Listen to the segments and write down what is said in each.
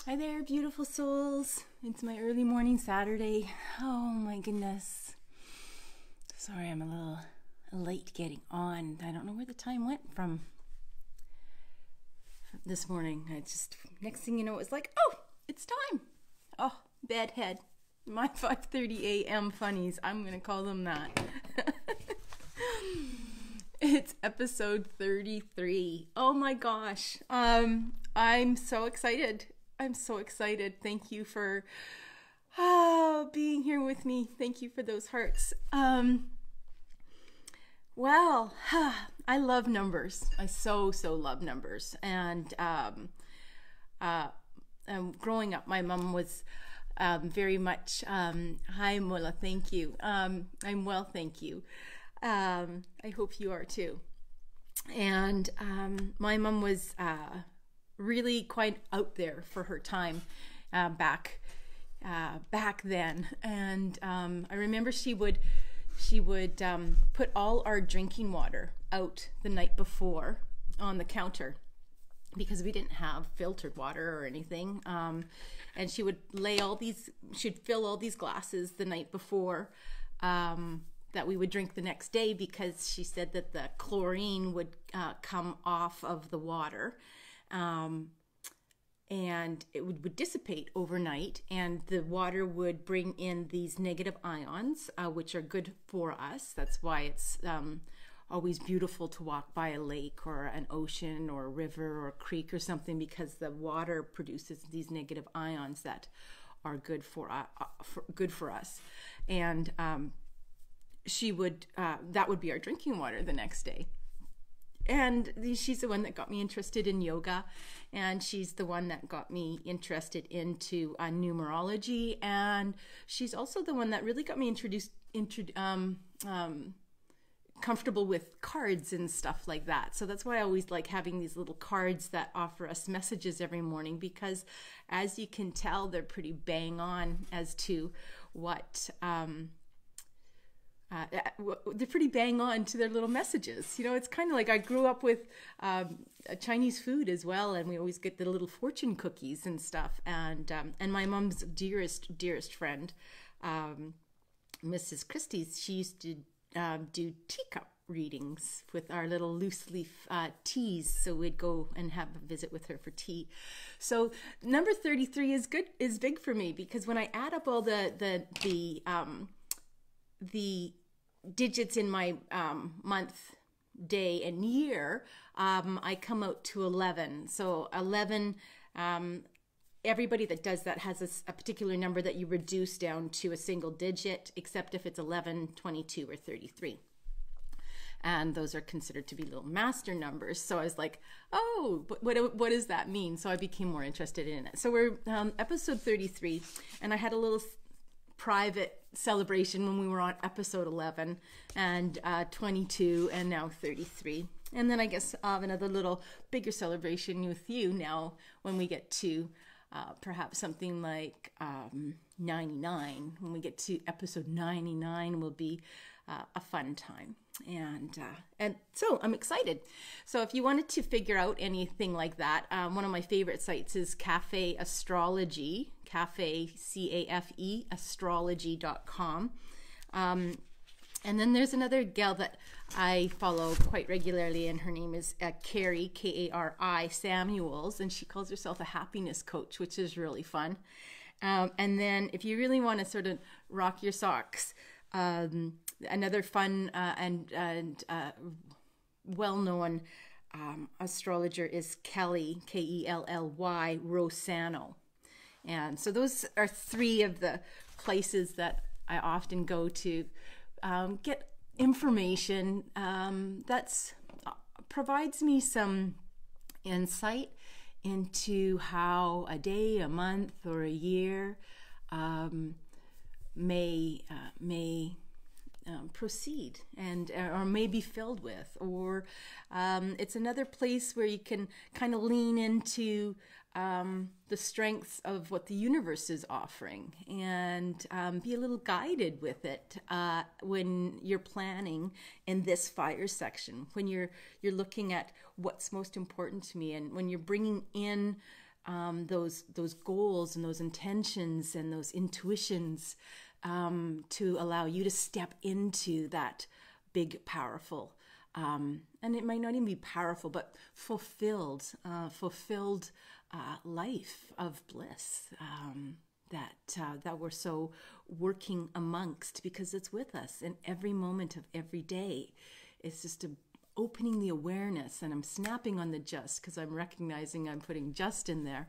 Hi there, beautiful souls. It's my early morning Saturday. Oh my goodness. Sorry, I'm a little late getting on. I don't know where the time went from this morning. I just, next thing you know, it was like, oh, it's time. Oh, bad head. My 5:30 a.m. funnies. I'm going to call them that. It's episode 33. Oh my gosh. I'm so excited. Thank you for being here with me. Thank you for those hearts. Well, I love numbers. I so love numbers. And growing up, my mom was very much, hi Mola, thank you. I'm well, thank you. I hope you are too. And my mom was really quite out there for her time back then. And I remember she would put all our drinking water out the night before on the counter because we didn't have filtered water or anything. And she would she'd fill all these glasses the night before that we would drink the next day, because she said that the chlorine would come off of the water. And it would dissipate overnight, and the water would bring in these negative ions, which are good for us. That's why it's always beautiful to walk by a lake or an ocean or a river or a creek or something, because the water produces these negative ions that are good for us. And she would that would be our drinking water the next day. And she's the one that got me interested in yoga, and she's the one that got me interested into numerology, and she's also the one that really got me comfortable with cards and stuff like that. So that's why I always like having these little cards that offer us messages every morning, because as you can tell, they're pretty bang on as to what they're pretty bang on to their little messages. You know, it's kind of like I grew up with Chinese food as well, and we always get the little fortune cookies and stuff. And my mom's dearest friend, Mrs. Christie's, she used to do teacup readings with our little loose leaf teas. So we'd go and have a visit with her for tea. So number 33 is big for me, because when I add up all the digits in my month, day, and year, I come out to 11. So 11, everybody that does that has a particular number that you reduce down to a single digit, except if it's 11, 22, or 33. And those are considered to be little master numbers. So I was like, oh, what does that mean? So I became more interested in it. So we're episode 33, and I had a little private celebration when we were on episode 11 and 22 and now 33. And then I guess another little bigger celebration with you now when we get to perhaps something like 99. When we get to episode 99 will be a fun time. And so I'm excited. So if you wanted to figure out anything like that, one of my favorite sites is Cafe Astrology, CAFE astrology.com. And then there's another gal that I follow quite regularly, and her name is Carrie, Kari Samuels, and she calls herself a happiness coach, which is really fun. And then if you really want to sort of rock your socks, another fun and well-known astrologer is Kelly, Kelly Rosano. And so those are three of the places that I often go to get information that provides me some insight into how a day, a month, or a year may proceed and or may be filled with, or it's another place where you can kind of lean into the strengths of what the universe is offering, and be a little guided with it when you're planning in this fire section, when you're looking at what's most important to me, and when you're bringing in those goals and those intentions and those intuitions, to allow you to step into that big, powerful, and it might not even be powerful, but fulfilled life of bliss, that we're so working amongst, because it's with us in every moment of every day. It's just opening the awareness, and I'm snapping on the just because I'm recognizing I'm putting just in there.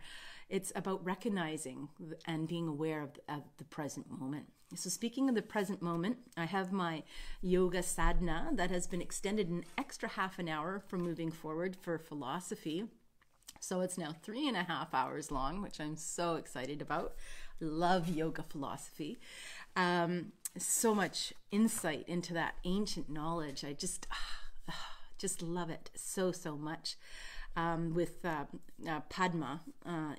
It's about recognizing and being aware of the present moment. So speaking of the present moment, I have my yoga sadhana that has been extended an extra half an hour for moving forward for philosophy. So it's now 3.5 hours long, which I'm so excited about. Love yoga philosophy. So much insight into that ancient knowledge. I just love it so much. With Padma,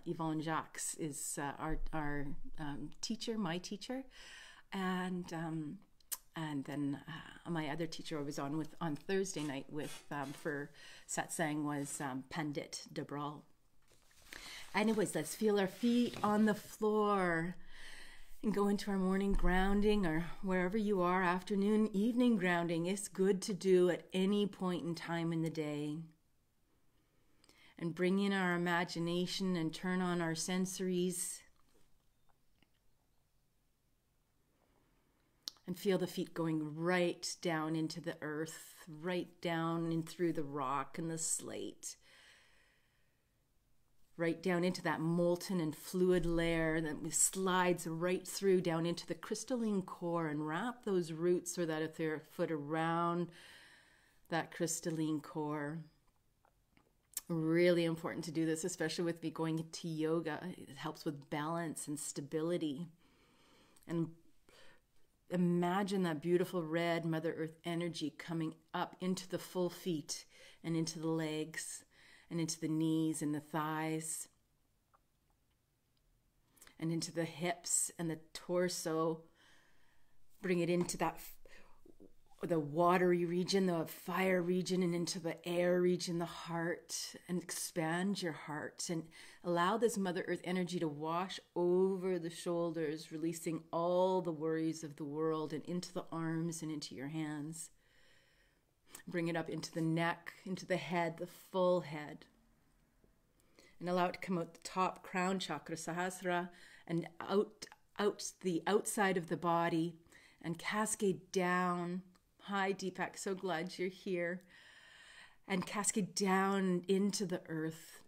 Yvonne Jacques is our teacher, my teacher, and then my other teacher I was on Thursday night with for satsang was Pandit Dabral. Anyways, let's feel our feet on the floor and go into our morning grounding, or wherever you are, afternoon, evening grounding. It's good to do at any point in time in the day. And bring in our imagination and turn on our sensories. And feel the feet going right down into the earth, right down and through the rock and the slate. Right down into that molten and fluid layer that slides right through down into the crystalline core, and wrap those roots or that etheric foot around that crystalline core. Really important to do this, especially with me going into yoga. It helps with balance and stability. And imagine that beautiful red Mother Earth energy coming up into the full feet and into the legs and into the knees and the thighs and into the hips and the torso. Bring it into the watery region, the fire region, and into the air region, the heart, and expand your heart and allow this Mother Earth energy to wash over the shoulders, releasing all the worries of the world, and into the arms and into your hands. Bring it up into the neck, into the head, the full head, and allow it to come out the top crown chakra, Sahasrara, and out the outside of the body, and cascade down. Hi, Deepak, so glad you're here. And cascade down into the earth.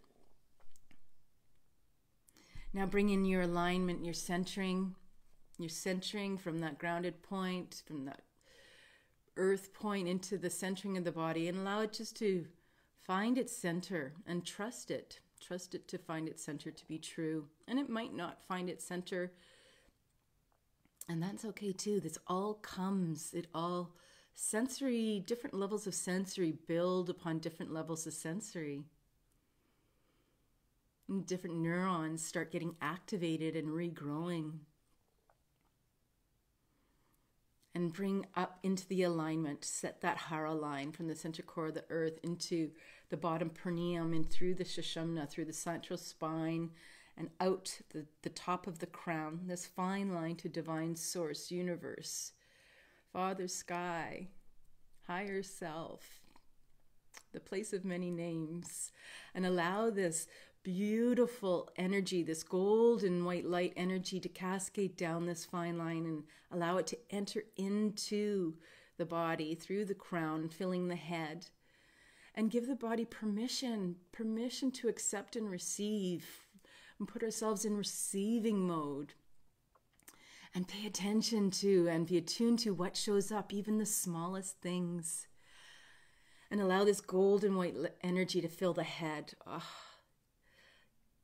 Now bring in your alignment, your centering from that grounded point, from that earth point into the centering of the body, and allow it just to find its center and trust it. Trust it to find its center to be true. And it might not find its center, and that's okay too. This all comes, sensory, different levels of sensory build upon different levels of sensory. And different neurons start getting activated and regrowing. And bring up into the alignment, set that hara line from the center core of the earth into the bottom perineum and through the sushumna, through the central spine, and out the top of the crown, this fine line to divine source, universe, Father Sky, higher self, the place of many names. And allow this beautiful energy, this golden white light energy, to cascade down this fine line and allow it to enter into the body through the crown, filling the head. And give the body permission to accept and receive, and put ourselves in receiving mode. And pay attention to and be attuned to what shows up, even the smallest things. And allow this golden white energy to fill the head. Oh,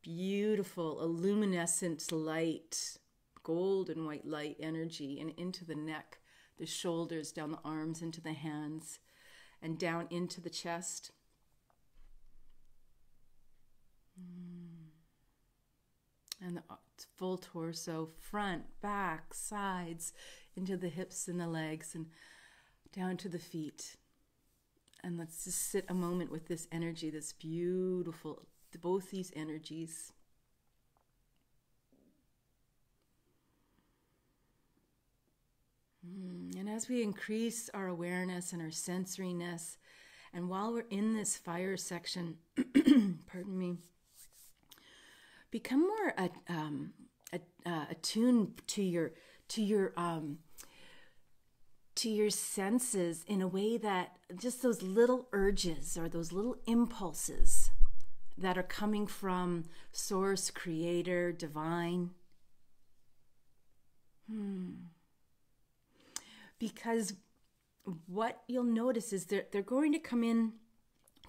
beautiful, illuminescent light, golden white light energy, and into the neck, the shoulders, down the arms, into the hands, and down into the chest. And the full torso, front, back, sides, into the hips and the legs, and down to the feet. And let's just sit a moment with this energy, this beautiful, both these energies. And as we increase our awareness and our sensoriness, and while we're in this fire section, pardon me, become more attuned to your senses in a way that just those little urges or those little impulses that are coming from Source, Creator, Divine. Because what you'll notice is they're going to come in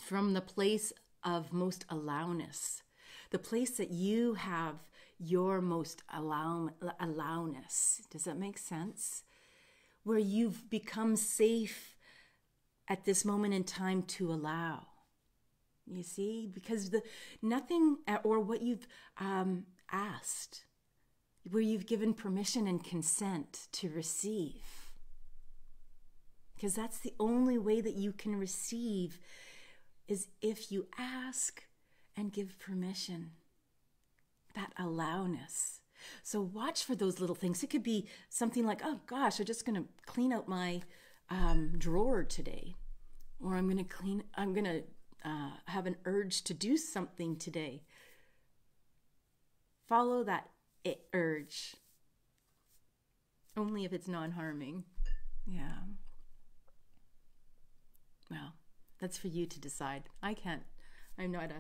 from the place of most allowness, the place that you have your most allowness. Does that make sense? Where you've become safe at this moment in time to allow. You see, because nothing or what you've asked, where you've given permission and consent to receive. Because that's the only way that you can receive is if you ask and give permission. That allowness. So watch for those little things. It could be something like, oh gosh, I'm just going to clean out my drawer today. Or I'm going to have an urge to do something today. Follow that urge. Only if it's non-harming. Yeah. Well, that's for you to decide. I'm not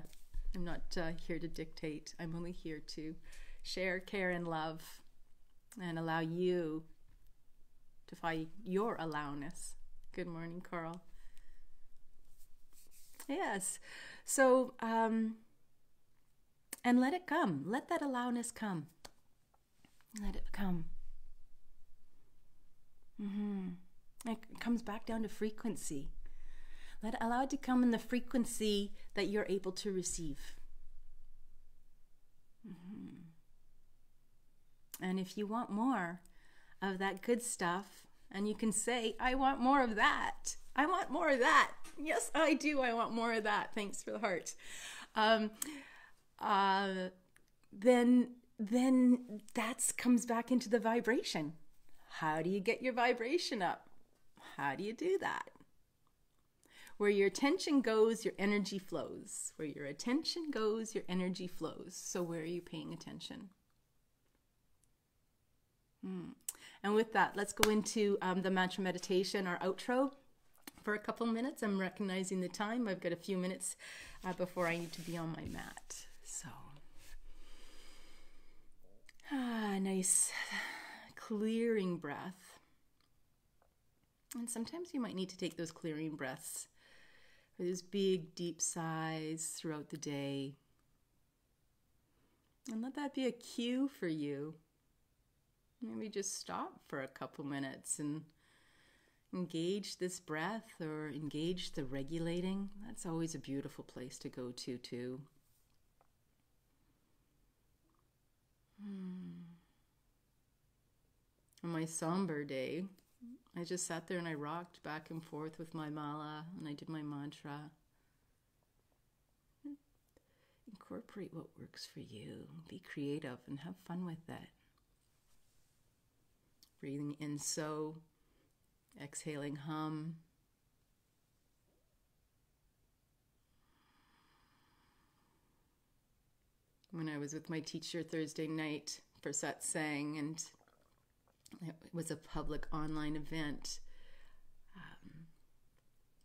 here to dictate. I'm only here to share, care, and love, and allow you to find your allowness. Good morning, Carl. Yes. So, and let it come. Let that allowness come. Let it come. It comes back down to frequency. Allow it to come in the frequency that you're able to receive. And if you want more of that good stuff, and you can say, I want more of that. I want more of that. Yes, I do. I want more of that. Thanks for the heart. Then that comes back into the vibration. How do you get your vibration up? How do you do that? Where your attention goes, your energy flows. Where your attention goes, your energy flows. So where are you paying attention? And with that, let's go into the mantra meditation, our outro, for a couple minutes. I'm recognizing the time. I've got a few minutes before I need to be on my mat. So, nice clearing breath. And sometimes you might need to take those clearing breaths, those big, deep sighs throughout the day. And let that be a cue for you. Maybe just stop for a couple minutes and engage this breath or engage the regulating. That's always a beautiful place to go to, too. On my somber day, I just sat there and I rocked back and forth with my mala and I did my mantra. Incorporate what works for you. Be creative and have fun with it. Breathing in so, exhaling hum. When I was with my teacher Thursday night for satsang, and it was a public online event,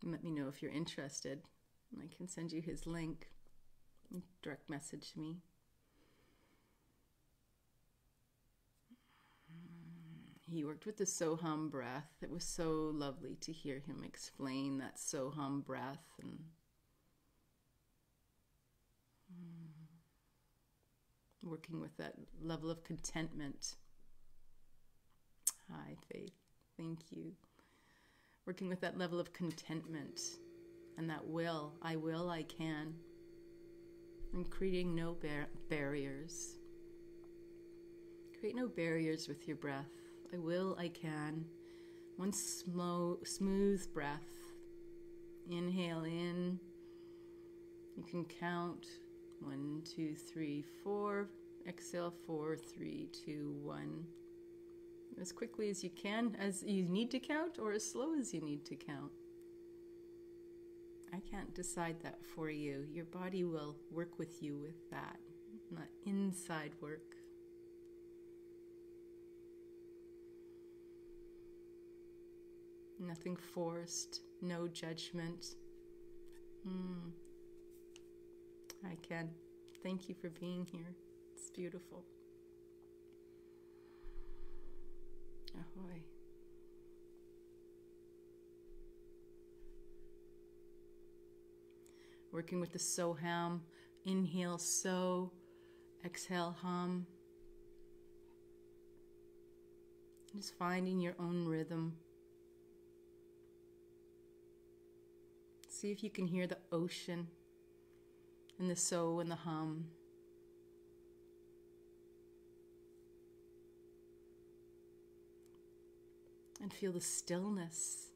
let me know if you're interested. I can send you his link. Direct message me. He worked with the Soham breath. It was so lovely to hear him explain that Soham breath and working with that level of contentment. Hi, Faith. Thank you. Working with that level of contentment and that will, I can. And creating no barriers. Create no barriers with your breath. I will, I can. One smooth breath. Inhale in. You can count 1, 2, 3, 4. Exhale 4, 3, 2, 1. as quickly as you can, as you need to count, or as slow as you need to count. I can't decide that for you. Your body will work with you with that, not inside work. Nothing forced, no judgment. I can. Thank you for being here. It's beautiful. Ahoy. Working with the so ham. Inhale so, exhale hum. Just finding your own rhythm. See if you can hear the ocean and the so and the hum. And feel the stillness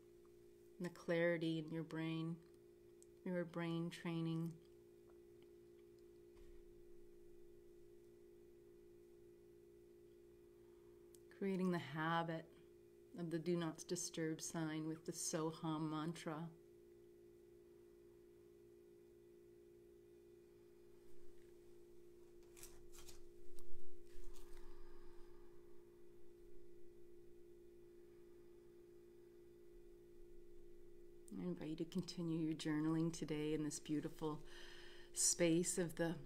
and the clarity in your brain training. Creating the habit of the do not disturb sign with the so hum mantra. I invite you to continue your journaling today in this beautiful space of the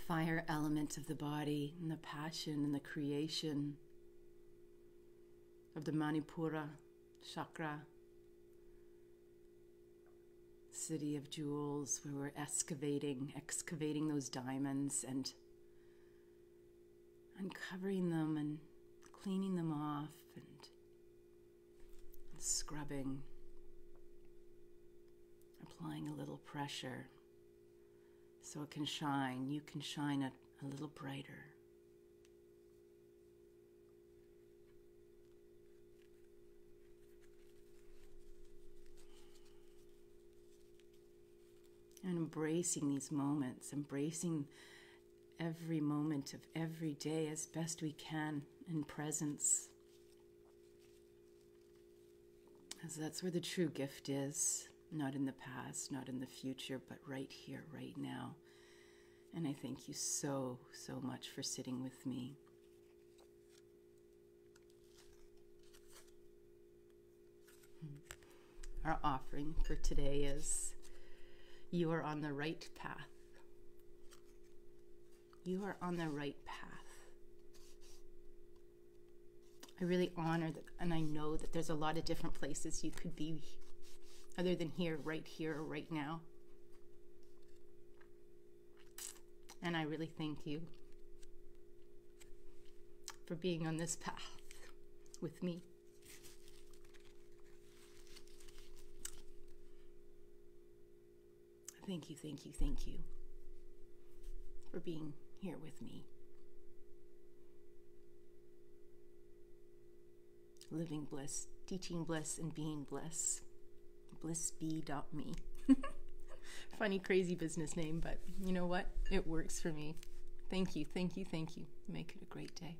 fire element of the body and the passion and the creation of the Manipura chakra, city of jewels, where we're excavating those diamonds and uncovering them and cleaning them off and scrubbing. Applying a little pressure so it can shine. You can shine a little brighter. And embracing these moments, embracing every moment of every day as best we can in presence. As that's where the true gift is. Not in the past, not in the future, but right here, right now. And I thank you so, so much for sitting with me. Our offering for today is, you are on the right path. You are on the right path. I really honor that, and I know that there's a lot of different places you could be other than here, right now. And I really thank you for being on this path with me. Thank you, thank you, thank you for being here with me. Living bliss, teaching bliss, and being bliss. blissbee.me. Funny, crazy business name, but you know what? It works for me. Thank you, thank you, thank you. Make it a great day.